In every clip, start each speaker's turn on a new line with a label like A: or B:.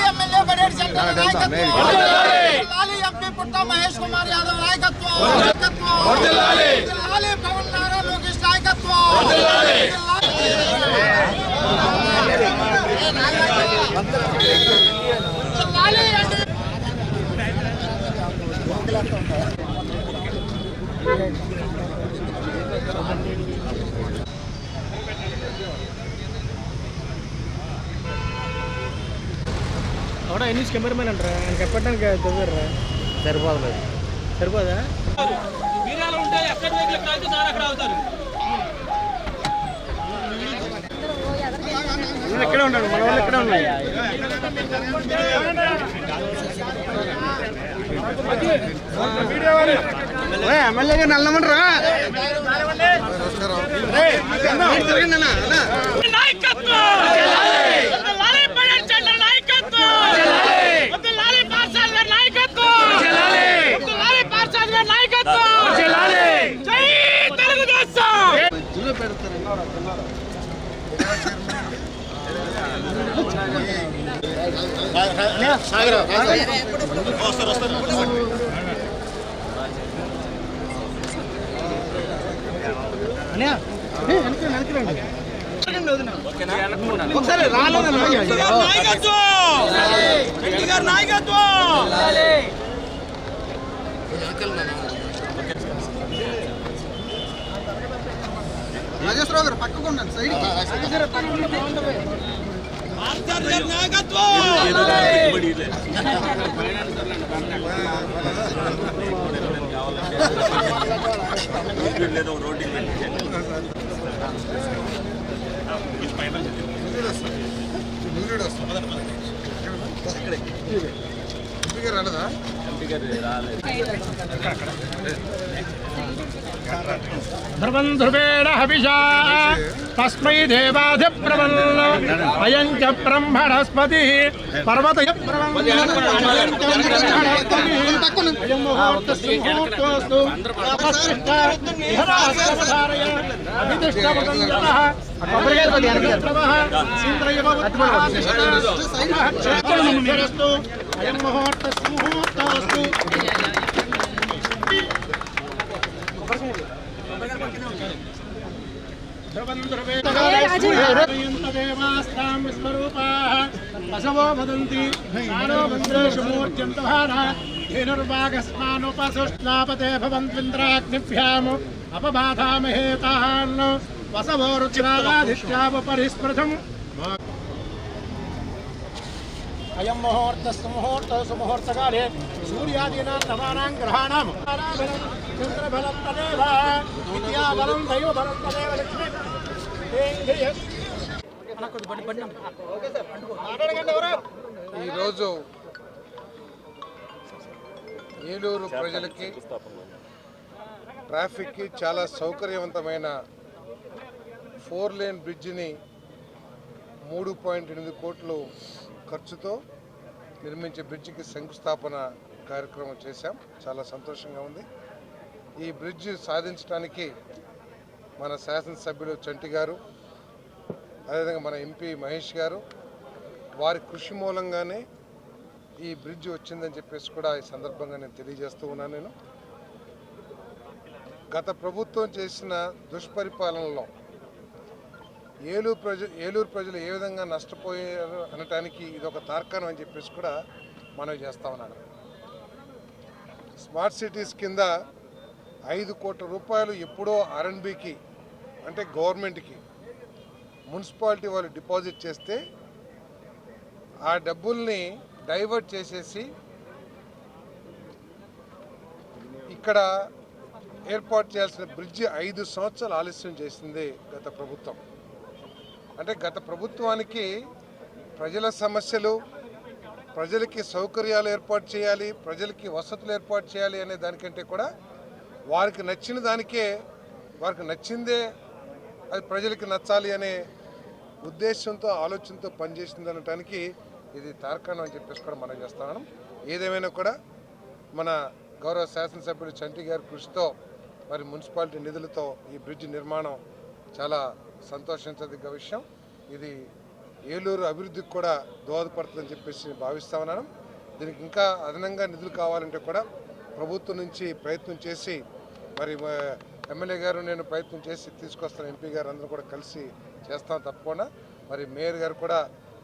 A: MLA Badeti చంద్ర నాయకత్వం, MP పుట్ట మహేష్ కుమార్ యాదవ్ నాయకత్వం, పవన్ నారా లోకేష్ నాయకత్వం.
B: అవునా ఎన్ని కెమెరామెన్ అంటారా ఆయన చెప్పడానికి దొబ్బర్రా సరిపోదు సరిపోదా ఎక్కడే ఉన్నాడు మన వాళ్ళు ఎక్కడే ఉన్నాయి ఎమ్మెల్యే గారు నల్లమంటారా ఒకసారి రాజేశ్వరరావు గారు పక్కకు ఉండండి సైడ్ ధ్రువం ధ్రువేణ హవిషా తస్మై దేవాధిప్రవల్లో అయం చ బ్రహ్మణస్పతి పర్వతయ అయం ముహూర్త సుముహూర్తస్తు. బసవో వదంతి సానో మంత్రేషు మూర్జంతభానుపసుష్ణాపతే భవంత్వింద్రాగ్నిభ్యాము అపబాధామహేతాన్ వసవో రుచిరాగాధిష్టాపరిస్పృశం. అయం ముహూర్తస్తు ముహూర్త సుముహూర్తకాలే సూర్యాదీనాం నవానాం గ్రహాణాం చంద్రబలం తదేవ విద్యాబలం దైవబలం తదేవ లక్ష్మీ.
C: ఈరోజు ఏలూరు ప్రజలకి ట్రాఫిక్కి చాలా సౌకర్యవంతమైన 4 లేన్ బ్రిడ్జిని 3.8 కోట్లు ఖర్చుతో నిర్మించే బ్రిడ్జికి శంకుస్థాపన కార్యక్రమం చేశాం. చాలా సంతోషంగా ఉంది. ఈ బ్రిడ్జ్ సాధించడానికి మన శాసనసభ్యులు చంటి గారు, అదేవిధంగా మన ఎంపీ మహేష్ గారు, వారి కృషి మూలంగానే ఈ బ్రిడ్జ్ వచ్చిందని చెప్పేసి కూడా ఈ సందర్భంగా నేను తెలియజేస్తూ ఉన్నాను. నేను గత ప్రభుత్వం చేసిన దుష్పరిపాలనలో ఏలూరు ప్రజలు ఏ విధంగా నష్టపోయారు అనటానికి ఇది ఒక తార్కాణం అని చెప్పేసి కూడా మనం చేస్తా ఉన్నాను. స్మార్ట్ సిటీస్ కింద 5 కోట్ల రూపాయలు ఎప్పుడో ఆర్ఎండ్బికి అంటే గవర్నమెంట్కి మున్సిపాలిటీ వాళ్ళు డిపాజిట్ చేస్తే ఆ డబ్బుల్ని డైవర్ట్ చేసేసి ఇక్కడ ఏర్పాటు చేయాల్సిన బ్రిడ్జి 5 సంవత్సరాలు ఆలస్యం చేసింది గత ప్రభుత్వం. అంటే గత ప్రభుత్వానికి ప్రజల సమస్యలు, ప్రజలకి సౌకర్యాలు ఏర్పాటు చేయాలి, ప్రజలకి వసతులు ఏర్పాటు చేయాలి అనే దానికంటే కూడా వారికి నచ్చిన దానికే, వారికి నచ్చిందే అది ప్రజలకి నచ్చాలి అనే ఉద్దేశంతో ఆలోచనతో పనిచేసింది అనటానికి ఇది తార్కాణం అని చెప్పేసి కూడా మనం చేస్తున్నాం. ఏదేమైనా కూడా మన గౌరవ శాసనసభ్యులు చంటి గారి కృషితో మరి మున్సిపాలిటీ నిధులతో ఈ బ్రిడ్జ్ నిర్మాణం చాలా సంతోషించదగ్గ విషయం. ఇది ఏలూరు అభివృద్ధికి కూడా దోహదపడుతుందని చెప్పేసి భావిస్తా ఉన్నాను. దీనికి ఇంకా అదనంగా నిధులు కావాలంటే కూడా ప్రభుత్వం నుంచి ప్రయత్నం చేసి మరి ఎమ్మెల్యే గారు నేను ప్రయత్నం చేసి తీసుకొస్తాను, ఎంపీ గారు అందరూ కూడా కలిసి చేస్తాం తప్పకుండా. మరి మేయర్ గారు కూడా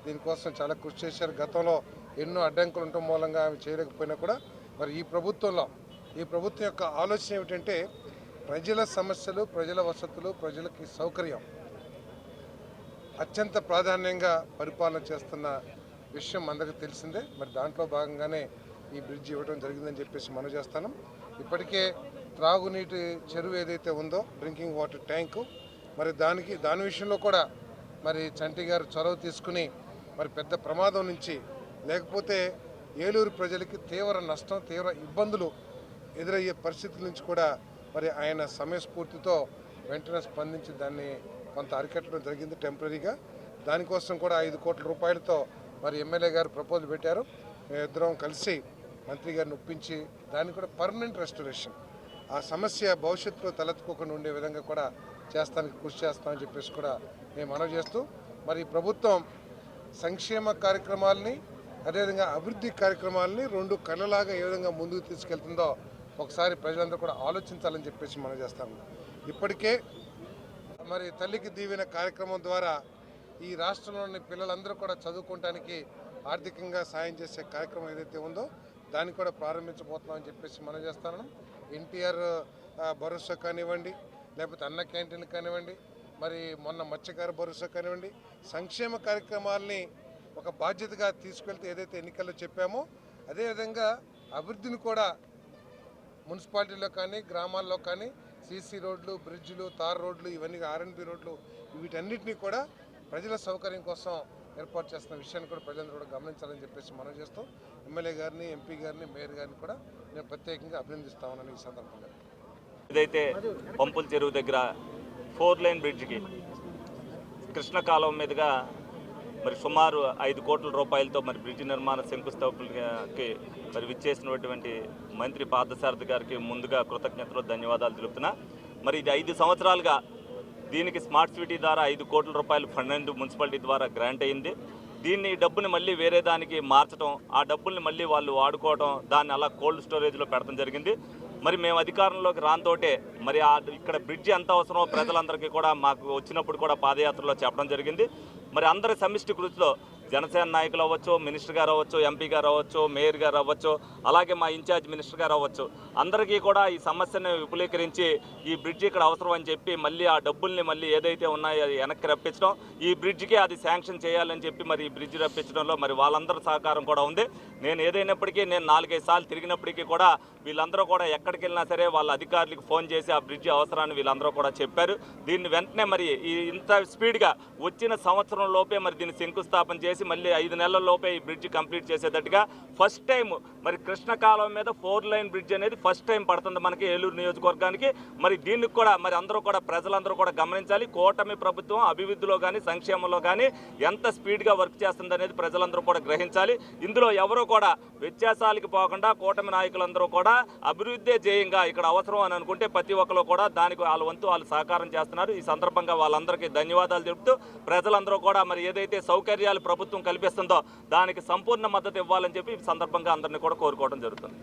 C: దీనికోసం చాలా కృషి చేశారు. గతంలో ఎన్నో అడ్డంకులు ఉండటం మూలంగా ఆమె చేయలేకపోయినా కూడా మరి ఈ ప్రభుత్వం యొక్క ఆలోచన ఏమిటంటే ప్రజల సమస్యలు, ప్రజల వసతులు, ప్రజలకి సౌకర్యం అత్యంత ప్రాధాన్యంగా పరిపాలన చేస్తున్న విషయం అందరికీ తెలిసిందే. మరి దాంట్లో భాగంగానే ఈ బ్రిడ్జ్ ఇవ్వడం జరిగిందని చెప్పేసి మనం చేస్తాను. ఇప్పటికే త్రాగునీటి చెరువు ఏదైతే ఉందో డ్రింకింగ్ వాటర్ ట్యాంకు, మరి దాని విషయంలో కూడా మరి చంటి గారు చొరవ తీసుకుని మరి పెద్ద ప్రమాదం నుంచి, లేకపోతే ఏలూరు ప్రజలకి తీవ్ర నష్టం, తీవ్ర ఇబ్బందులు ఎదురయ్యే పరిస్థితుల నుంచి కూడా మరి ఆయన సమయస్ఫూర్తితో వెంటనే స్పందించి దాన్ని కొంత అరికట్టడం జరిగింది టెంపరీగా. దానికోసం కూడా 5 కోట్ల రూపాయలతో మరి ఎమ్మెల్యే గారు ప్రపోజల్ పెట్టారు. మేమిద్దరం కలిసి మంత్రి గారిని ఒప్పించి దాన్ని కూడా పర్మనెంట్ రెస్టరేషన్, ఆ సమస్య భవిష్యత్తులో తలెత్తుకోకుండా ఉండే విధంగా కూడా చేస్తానికి కృషి చేస్తామని చెప్పేసి కూడా మేము మనవి చేస్తూ, మరి ప్రభుత్వం సంక్షేమ కార్యక్రమాలని అదేవిధంగా అభివృద్ధి కార్యక్రమాలని రెండు కళ్ళలాగా ఏ విధంగా ముందుకు తీసుకెళ్తుందో ఒకసారి ప్రజలందరూ కూడా ఆలోచించాలని చెప్పేసి మనం చేస్తాము. ఇప్పటికే మరి తల్లికి దీవెన కార్యక్రమం ద్వారా ఈ రాష్ట్రంలోని పిల్లలందరూ కూడా చదువుకోవడానికి ఆర్థికంగా సాయం చేసే కార్యక్రమం ఏదైతే ఉందో దాన్ని కూడా ప్రారంభించబోతున్నామని చెప్పేసి మనం చేస్తాను. ఎన్టీఆర్ భరోసా కానివ్వండి, లేకపోతే అన్న క్యాంటీన్లు కానివ్వండి, మరి మొన్న మత్స్యకార భరోసా కానివ్వండి, సంక్షేమ కార్యక్రమాలని ఒక బాధ్యతగా తీసుకెళ్తే ఏదైతే ఎన్నికల్లో చెప్పామో అదేవిధంగా అభివృద్ధిని కూడా మున్సిపాలిటీలో కానీ గ్రామాల్లో కానీ సీసీ రోడ్లు, బ్రిడ్జ్లు, తార్ రోడ్లు, ఇవన్నీ ఆర్ఎన్బి రోడ్లు, వీటన్నిటినీ కూడా ప్రజల సౌకర్యం కోసం ఏర్పాటు చేస్తున్న విషయాన్ని కూడా ప్రజలందరూ కూడా గమనించాలని చెప్పేసి మనం చేస్తాం. ఎమ్మెల్యే గారిని, ఎంపీ గారిని, మేయర్ గారిని కూడా నేను ప్రత్యేకంగా అభినందిస్తామని ఈ సందర్భంగా.
D: ఏదైతే పంపుల చెరువు దగ్గర 4 లైన్ బ్రిడ్జికి కృష్ణ కాలువ మీదుగా మరి సుమారు 5 కోట్ల రూపాయలతో మరి బ్రిడ్జి నిర్మాణ శంకుస్థాపనకి మరి విచ్చేసినటువంటి మంత్రి పార్థసారథి గారికి ముందుగా కృతజ్ఞతలు, ధన్యవాదాలు తెలుపుతున్నా. మరి ఇది 5 సంవత్సరాలుగా దీనికి స్మార్ట్ సిటీ ద్వారా 5 కోట్ల రూపాయలు ఫండ్ మున్సిపాలిటీ ద్వారా గ్రాంట్ అయింది. దీన్ని డబ్బుని మళ్ళీ వేరే దానికి మార్చడం, ఆ డబ్బుల్ని మళ్ళీ వాళ్ళు వాడుకోవడం, దాన్ని అలా కోల్డ్ స్టోరేజ్లో పెడతాం జరిగింది. మరి మేము అధికారంలోకి రానితోటే మరి ఇక్కడ బ్రిడ్జి ఎంత అవసరమో ప్రజలందరికీ కూడా మాకు వచ్చినప్పుడు కూడా పాదయాత్రలో చెప్పడం జరిగింది. మరి అందరి సమిష్టి కృషిలో జనసేన నాయకులు అవ్వచ్చు, మినిస్టర్ గారు అవ్వచ్చు, ఎంపీ గారు అవ్వచ్చు, మేయర్ గారు అవ్వచ్చు, అలాగే మా ఇన్ఛార్జ్ మినిస్టర్ గారు అవ్వచ్చు, అందరికీ కూడా ఈ సమస్యను విపులీకరించి ఈ బ్రిడ్జి ఇక్కడ అవసరం అని చెప్పి మళ్ళీ ఆ డబ్బుల్ని మళ్ళీ ఏదైతే ఉన్నాయో అది వెనక్కి రప్పించడం, ఈ బ్రిడ్జికి అది శాంక్షన్ చేయాలని చెప్పి మరి ఈ బ్రిడ్జి రప్పించడంలో మరి వాళ్ళందరి సహకారం కూడా ఉంది. నేను ఏదైనప్పటికీ నేను 4-5 సార్లు తిరిగినప్పటికీ కూడా వీళ్ళందరూ కూడా ఎక్కడికి వెళ్ళినా సరే వాళ్ళ అధికారులకు ఫోన్ చేసి ఆ బ్రిడ్జి అవసరాన్ని వీళ్ళందరూ కూడా చెప్పారు. దీన్ని వెంటనే మరి ఇంత స్పీడ్గా వచ్చిన సంవత్సరం లోపే మరి దీన్ని శంకుస్థాపన చేసి మళ్ళీ 5 నెలల లోపే ఈ బ్రిడ్జి కంప్లీట్ చేసేటట్టుగా ఫస్ట్ టైం మరి కృష్ణ కాలువ మీద 4 లైన్ బ్రిడ్జ్ అనేది ఫస్ట్ టైం పడుతుంది మనకి ఏలూరు నియోజకవర్గానికి. మరి దీనికి కూడా మరి అందరూ కూడా ప్రజలందరూ కూడా గమనించాలి. కూటమి ప్రభుత్వం అభివృద్ధిలో కానీ సంక్షేమంలో కానీ ఎంత స్పీడ్గా వర్క్ చేస్తుంది అనేది ప్రజలందరూ కూడా గ్రహించాలి. ఇందులో ఎవరో కూడా వ్యత్యాసాలకి పోకుండా కూటమి నాయకులందరూ కూడా అభివృద్ధి ధ్యేయంగా ఇక్కడ అవసరం అని అనుకుంటే ప్రతి ఒక్కరు కూడా దానికి వాళ్ళ వంతు వాళ్ళు సహకారం చేస్తున్నారు. ఈ సందర్భంగా వాళ్ళందరికీ ధన్యవాదాలు చెబుతూ ప్రజలందరూ కూడా మరి ఏదైతే సౌకర్యాలు ప్రభుత్వం కల్పిస్తుందో దానికి సంపూర్ణ మద్దతు ఇవ్వాలని చెప్పి ఈ సందర్భంగా అందరినీ కూడా కోరుకోవడం జరుగుతుంది.